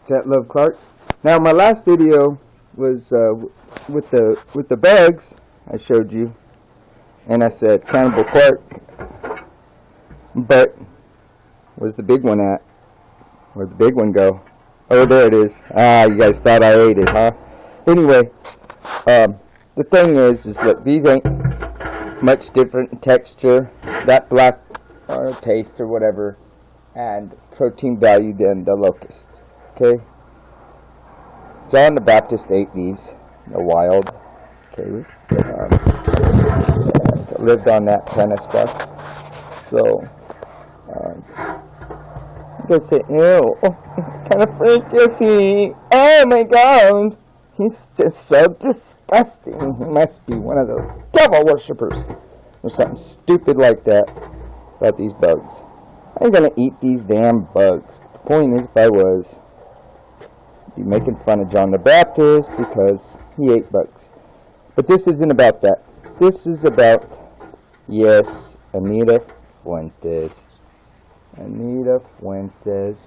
Chat Love Clark. Now my last video was with the bugs I showed you, and I said Cannibal Clark, but where's the big one at? Where'd the big one go? Oh, there it is. Ah, you guys thought I ate it, huh? Anyway, the thing is look, these ain't much different in texture, that black taste or whatever, and protein value than the locust. Okay, John the Baptist ate these, the wild. Okay, lived on that kind of stuff. So, you guys say, ew, kind of freak is he? Oh my God, he's just so disgusting. He must be one of those devil worshippers or something stupid like that about these bugs. I'm gonna eat these damn bugs. The point is, if I was, I'd be making fun of John the Baptist because he ate bugs. But this isn't about that. This is about, yes, Anita Fuentes. Anita Fuentes,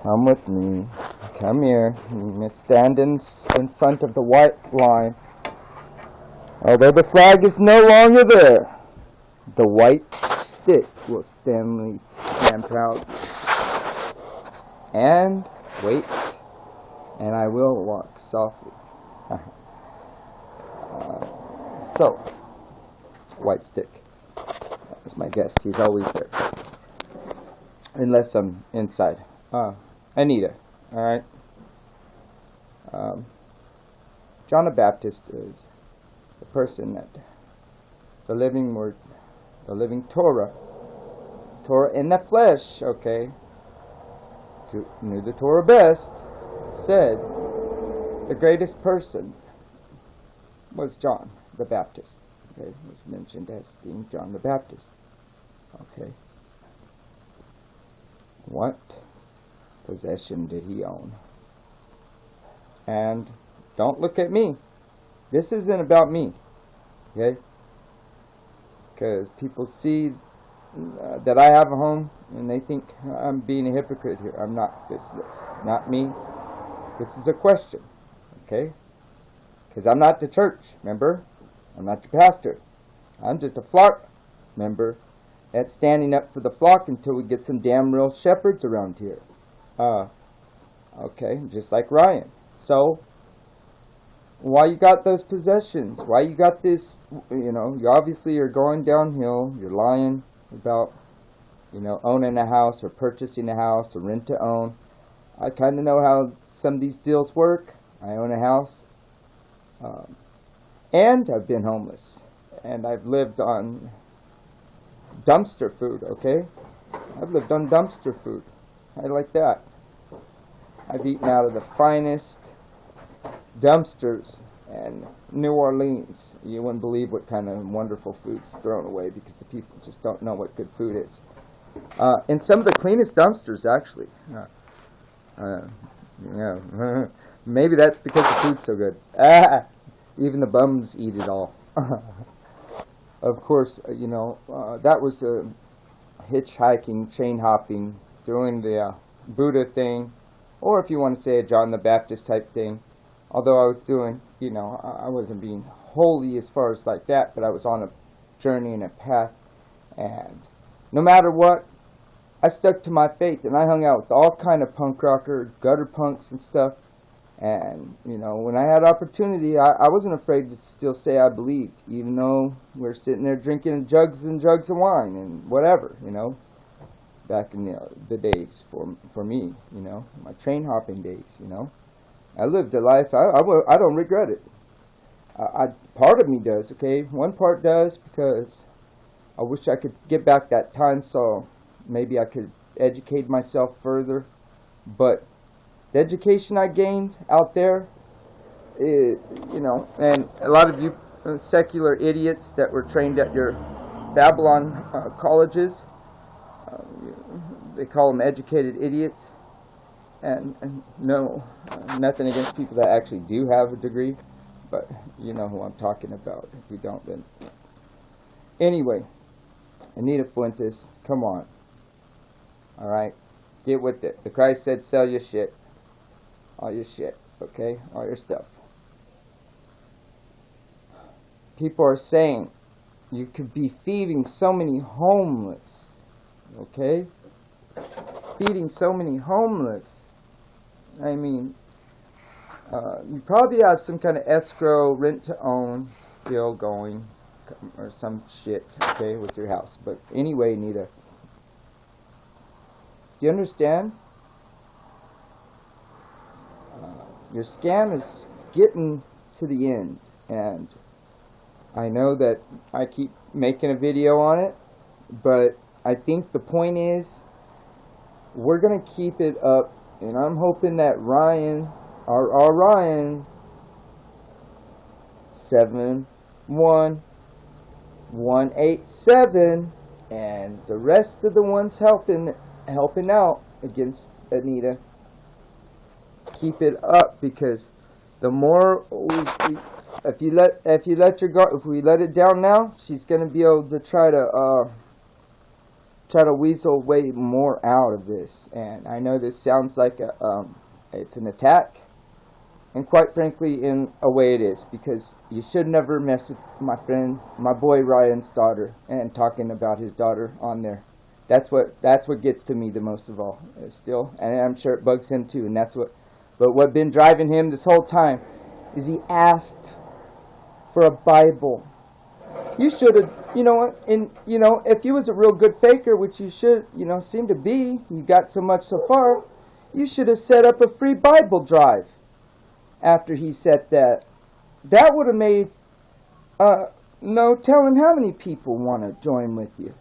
come with me. Come here. You stand in front of the white line. Although the flag is no longer there, the white stick will stand proud. And wait, and I will walk softly. So, white stick. That was my guest. He's always there. Unless I'm inside. Anita. Alright. John the Baptist is the person that the living word, the living Torah in the flesh, okay, knew the Torah best, said the greatest person was John the Baptist. Okay, was mentioned as being John the Baptist. Okay. What possession did he own? And don't look at me. This isn't about me. Okay? Because people see that I have a home and they think I'm being a hypocrite here. I'm not. This is not me. This is a question. Okay? Because I'm not the church, remember? I'm not your pastor. I'm just a flock member that's standing up for the flock until we get some damn real shepherds around here. Okay, just like Ryan. So, why you got those possessions? Why you got this, you obviously are going downhill. You're lying about, owning a house or purchasing a house or rent to own. I kind of know how some of these deals work. I own a house. And I've been homeless. And I've lived on dumpster food, okay? I've lived on dumpster food. I like that. I've eaten out of the finest dumpsters in New Orleans. You wouldn't believe what kind of wonderful food's thrown away because the people just don't know what good food is. In some of the cleanest dumpsters, actually. Yeah. Maybe that's because the food's so good. Even the bums eat it all. Of course, that was hitchhiking, chain hopping, doing the Buddha thing, or if you want to say a John the Baptist type thing. Although I was doing, I wasn't being holy as far as like that, but I was on a journey and a path, and no matter what, I stuck to my faith, and I hung out with all kind of punk rocker, gutter punks and stuff. And, when I had opportunity, I wasn't afraid to still say I believed, even though we're sitting there drinking jugs and jugs of wine and whatever, back in the days for me, my train hopping days, I lived a life, I don't regret it. Part of me does, okay? One part does because I wish I could get back that time so maybe I could educate myself further, but the education I gained out there, and a lot of you secular idiots that were trained at your Babylon colleges, they call them educated idiots, and no, nothing against people that actually do have a degree, but you know who I'm talking about. If you don't, then anyway, Anita Fuentes, come on, all right, get with it. The Christ said, "Sell your shit." all your shit, okay? All your stuff. People are saying you could be feeding so many homeless, okay? Feeding so many homeless. I mean, you probably have some kind of escrow, rent-to-own deal going, or some shit, okay, with your house. But anyway, Nita, do you understand? Your scam is getting to the end, and I know that I keep making a video on it, but I think the point is we're going to keep it up, and I'm hoping that Ryan, our Ryan 71187, and the rest of the ones helping out against Anita, keep it up, because the more if we let it down now, she's gonna be able to try to weasel way more out of this. And I know this sounds like it's an attack, and quite frankly, in a way it is, because you should never mess with my boy Ryan's daughter, and talking about his daughter on there. That's what gets to me the most of all, still, and I'm sure it bugs him too. And but what been driving him this whole time is he asked for a Bible. You should have, if you was a real good faker, which you should, seem to be, you got so much so far, you should have set up a free Bible drive after he said that. That would have made, no telling how many people want to join with you.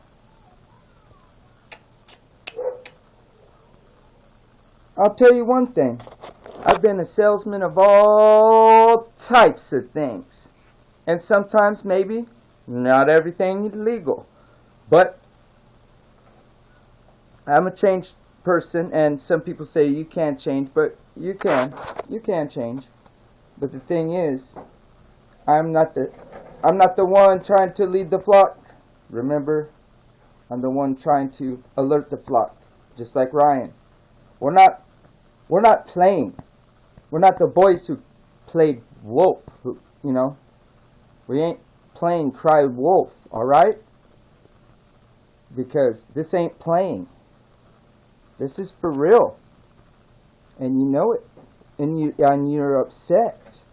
I'll tell you one thing. I've been a salesman of all types of things. And sometimes, maybe, not everything legal. But I'm a changed person, and some people say you can't change, but you can. You can change. But the thing is, I'm not the one trying to lead the flock. Remember, I'm the one trying to alert the flock, just like Ryan. We're not playing. We're not the boys who played wolf, We ain't playing cry wolf, alright? Because this ain't playing. This is for real. And you know it. And you're upset.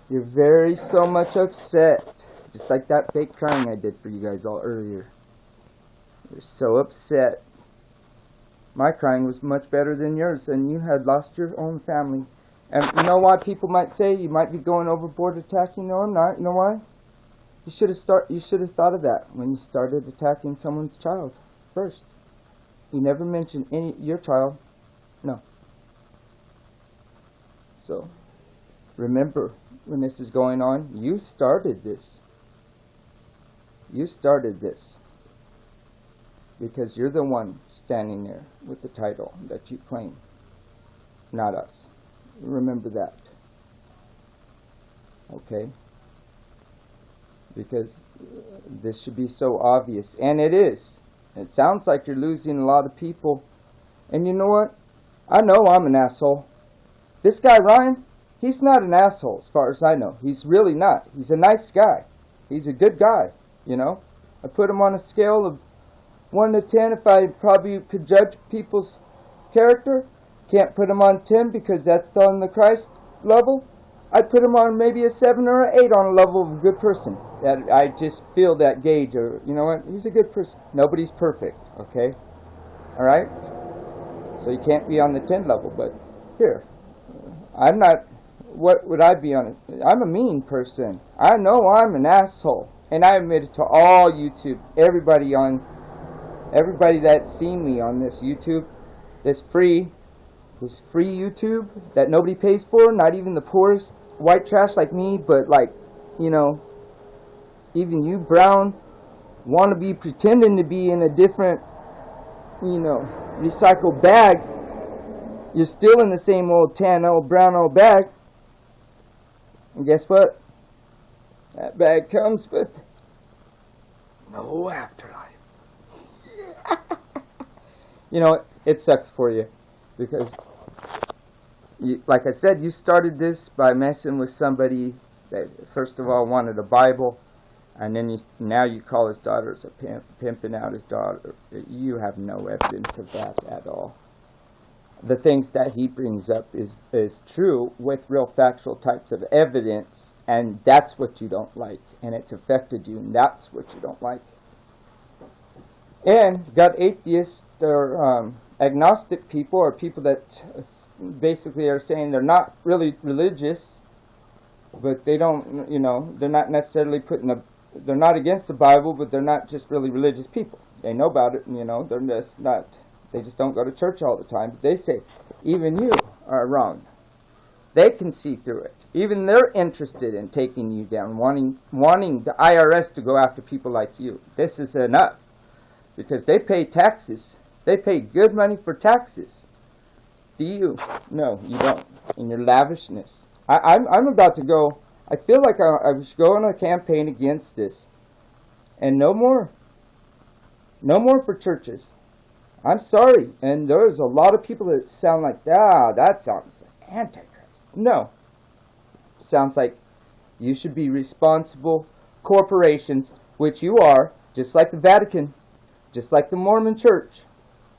You're very so much upset. Just like that fake crying I did for you guys all earlier. You're so upset. My crying was much better than yours, and you had lost your own family. And you know why people might say you might be going overboard attacking? No, I'm not. You know why? You should have thought of that when you started attacking someone's child first. You never mentioned your child. No. So, remember, when this is going on, you started this. You started this. Because you're the one standing there with the title that you claim, not us. Remember that. Okay? Because this should be so obvious. And it is. It sounds like you're losing a lot of people. And you know what? I know I'm an asshole. This guy, Ryan, he's not an asshole as far as I know. He's really not. He's a nice guy. He's a good guy, I put him on a scale of 1 to 10 if I probably could judge people's character. Can't put him on 10 because that's on the Christ level. I'd put him on maybe a 7 or an 8 on a level of a good person. That I just feel that gauge, or you know what? He's a good person. Nobody's perfect, okay? Alright? So you can't be on the 10 level, but here. I'm not, what would I be on? I'm a mean person. I know I'm an asshole. And I admit it to all YouTube, everybody that's seen me on this YouTube, this free YouTube that nobody pays for, not even the poorest white trash like me, but like, even you brown want to be pretending to be in a different, recycled bag. You're still in the same old tan old brown old bag. And guess what? That bag comes with no afterlife. It sucks for you because like I said, you started this by messing with somebody that first of all wanted a Bible, and then now you call his daughters a pimp, pimping out his daughter. You have no evidence of that at all. The things that he brings up is true with real factual types of evidence, and that's what you don't like, and it's affected you, and that's what you don't like. And you got atheists or agnostic people, or people that basically are saying they're not really religious, but they don't, they're not necessarily they're not against the Bible, but they're not just really religious people. They know about it, and they're just not. They just don't go to church all the time. But they say, even you are wrong. They can see through it. Even they're interested in taking you down, wanting the IRS to go after people like you. This is enough. Because they pay taxes. They pay good money for taxes. Do you? No, you don't. In your lavishness. I'm about to go. I feel like I was going on a campaign against this. And no more. No more for churches. I'm sorry. And there's a lot of people that sound like, that sounds like Antichrist. No. Sounds like you should be responsible corporations, which you are, just like the Vatican, just like the Mormon Church,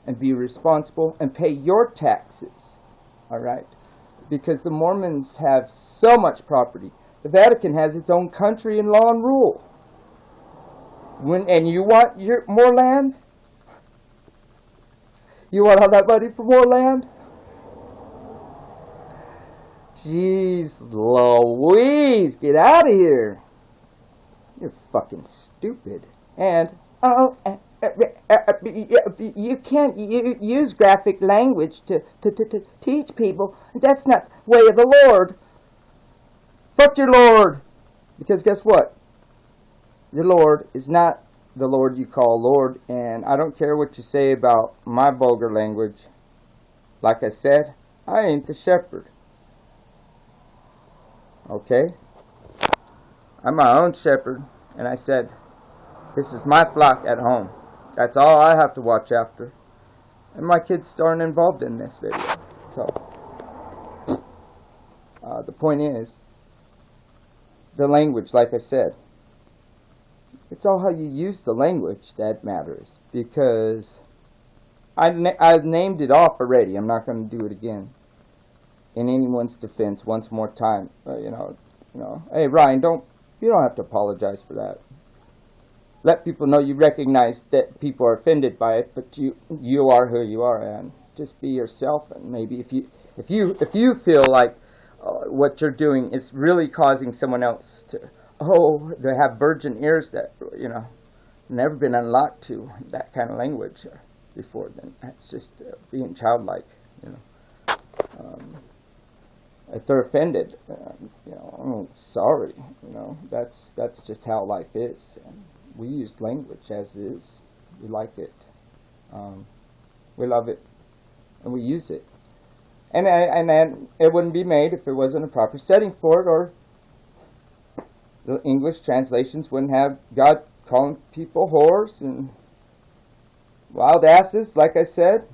and be responsible and pay your taxes. All right? Because the Mormons have so much property. The Vatican has its own country and law and rule. And you want more land? You want all that money for more land? Jeez Louise, get out of here. You're fucking stupid. And, you can't use graphic language to teach people. That's not the way of the Lord. Fuck your Lord. Because guess what? Your Lord is not the Lord you call Lord, and I don't care what you say about my vulgar language. Like I said, I ain't the shepherd. Okay? I'm my own shepherd, and I said, this is my flock at home. That's all I have to watch after. And my kids aren't involved in this video. So, the point is, the language, like I said, it's all how you use the language that matters. Because I've named it off already. I'm not going to do it again. In anyone's defense, once more time. Hey Ryan, you don't have to apologize for that. Let people know you recognize that people are offended by it, but you are who you are, and just be yourself. And maybe if you feel like what you're doing is really causing someone else to they have virgin ears that never been unlocked to that kind of language before, then that's just being childlike. If they're offended, I'm sorry. That's just how life is. And we use language as is. We like it. We love it, and we use it. And it wouldn't be made if there wasn't a proper setting for it, or the English translations wouldn't have God calling people whores and wild asses, like I said.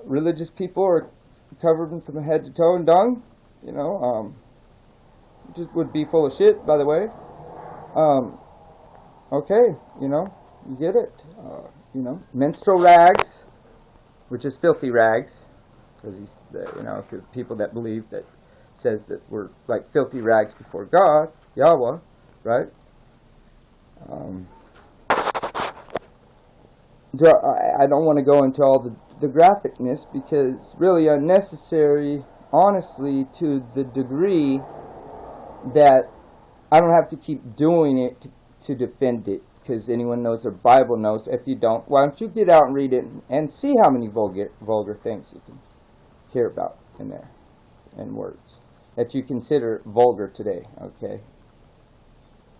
Religious people are covered from head to toe in dung, just would be full of shit, by the way. Okay, you get it. Menstrual rags, which is filthy rags, because people that believe that says that we're like filthy rags before God, Yahweh, right? I don't want to go into all the graphicness, because really unnecessary, honestly, to the degree that I don't have to keep doing it to defend it, because anyone knows their Bible knows. If you don't, why don't you get out and read it and see how many vulgar things you can hear about in there, in words that you consider vulgar today, okay?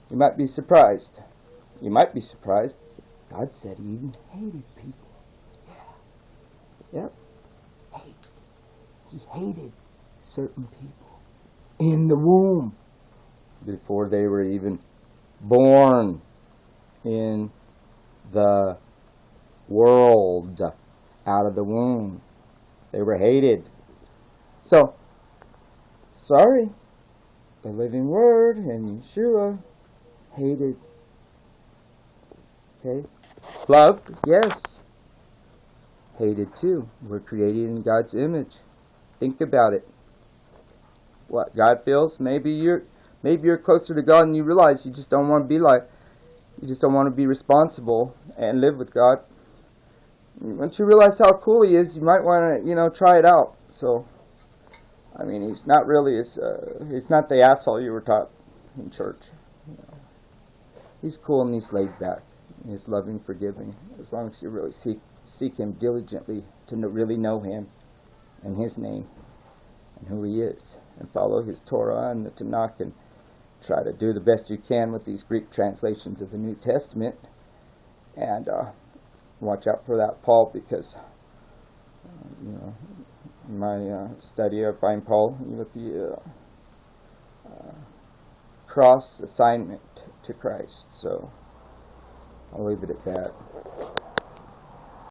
You might be surprised. You might be surprised. God said he even hated people. Yeah. Yep. Hate. He hated certain people in the womb before they were even born in the world, out of the womb. They were hated. So, sorry, the living word and Yeshua hated. Okay? Love, yes, hated too. We're created in God's image. Think about it. What God feels? Maybe you're closer to God and you realize you just don't want to be like, you just don't want to be responsible and live with God. Once you realize how cool He is, you might want to, try it out. So, I mean, He's not really He's not the asshole you were taught in church. He's cool and He's laid back. He's loving, forgiving. As long as you really seek Him diligently to really know Him and His name and who He is, and follow His Torah and the Tanakh, and try to do the best you can with these Greek translations of the New Testament, and watch out for that Paul, because in my study I find Paul with the cross assignment to Christ. So I'll leave it at that.